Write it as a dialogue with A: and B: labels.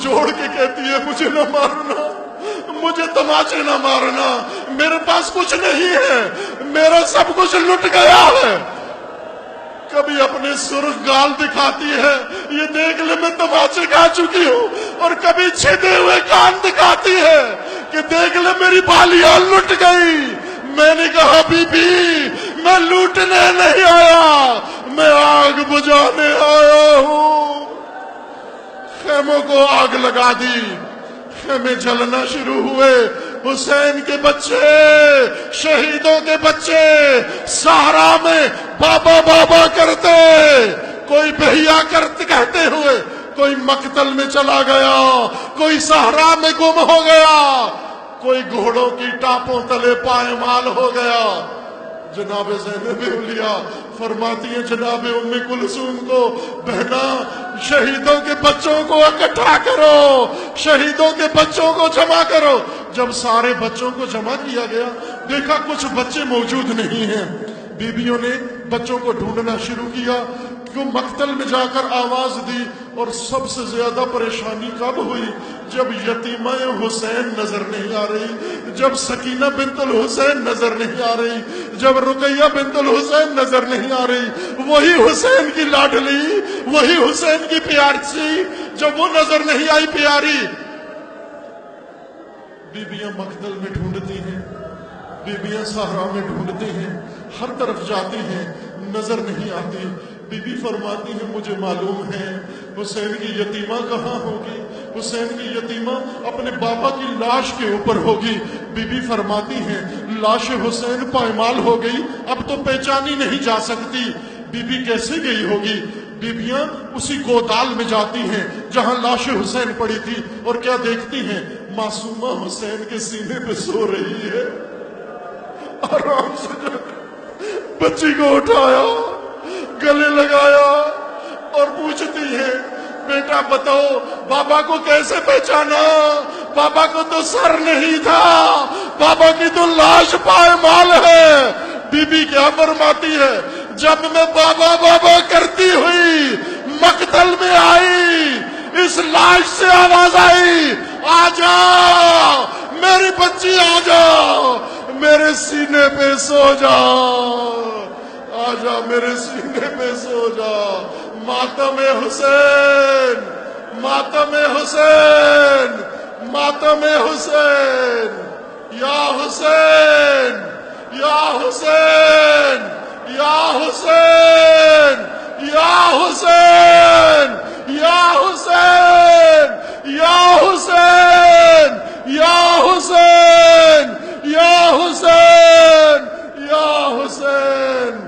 A: جوڑ کے کہتی ہے مجھے نہ مارنا، مجھے تماچے نہ مارنا، میرے پاس کچھ نہیں ہے، میرا سب کچھ لٹ گیا ہے۔ کبھی اپنے سرخ گال دکھاتی ہے، یہ دیکھ لے میں تماچے کھا چکی ہوں، اور کبھی چھدے ہوئے کان دکھاتی ہے کہ دیکھ لے میری بالیاں لٹ گئی۔ میں نے کہا بی بی میں لوٹنے نہیں آیا، میں آگ بجھانے آیا ہوں۔ خیموں کو آگ لگا دی، خیمے جلنا شروع ہوئے۔ حسین کے بچے، شہیدوں کے بچے صحرا میں بابا بابا کرتے، کوئی بہیا کرتے کہتے ہوئے، کوئی مقتل میں چلا گیا، کوئی صحرا میں گم ہو گیا، کوئی گھوڑوں کی ٹاپوں تلے پائمال ہو گیا۔ جناب زینب اولیاء فرماتی ہیں جناب ام کلثوم کو، بہنا شہیدوں کے بچوں کو اکٹھا کرو، شہیدوں کے بچوں کو جمع کرو۔ جب سارے بچوں کو جمع کیا گیا، دیکھا کچھ بچے موجود نہیں ہیں۔ بیویوں نے بچوں کو ڈھونڈنا شروع کیا، کیوں مقتل میں جا کر آواز دی، اور سب سے زیادہ پریشانی کب ہوئی؟ جب یتیمہ حسین نظر نہیں آ رہی، جب سکینہ بنت الحسین نظر نہیں آ رہی، جب رقیہ بنت الحسین نظر نہیں آ رہی، وہی حسین کی لاڈلی، وہی حسین کی پیارسی، جب وہ نظر نہیں آئی پیاری، بیویاں مقتل میں ڈھونڈتی ہیں، بیویاں صحرا میں ڈھونڈتی ہیں، ہر طرف جاتی ہیں، نظر نہیں آتی۔ بی بی فرماتی ہے مجھے معلوم ہے حسین کی یتیمہ کہاں ہوگی، حسین کی یتیمہ اپنے بابا کی لاش کے اوپر ہوگی۔ بی بی فرماتی ہے لاش حسین پائمال ہو گئی، اب تو پہچانی نہیں جا سکتی۔ بی بی کیسے گئی ہوگی؟ بیویاں اسی گودال میں جاتی ہیں جہاں لاش حسین پڑی تھی، اور کیا دیکھتی ہیں؟ معصومہ حسین کے سینے پہ سو رہی ہے۔ آرام سے بچی کو اٹھایا، گلے لگایا، اور پوچھتی ہے بیٹا بتاؤ بابا کو کیسے پہچانا؟ بابا کو تو سر نہیں تھا، بابا کی تو لاش پائمال ہے۔ بی بی کیا فرماتی ہے؟ جب میں بابا بابا کرتی ہوئی مقتل میں آئی، اس لاش سے آواز آئی آ جاؤ میری بچی، آ جاؤ میرے سینے پہ سو جاؤ، آجا میرے سینے پہ سو جا۔ ماتم حسین، ماتم حسین، ماتم حسین، یا حسین، یا حسین، یا حسین، یا حسین، یا حسین، یا حسین، یا حسین، یا حسین، یا حسین۔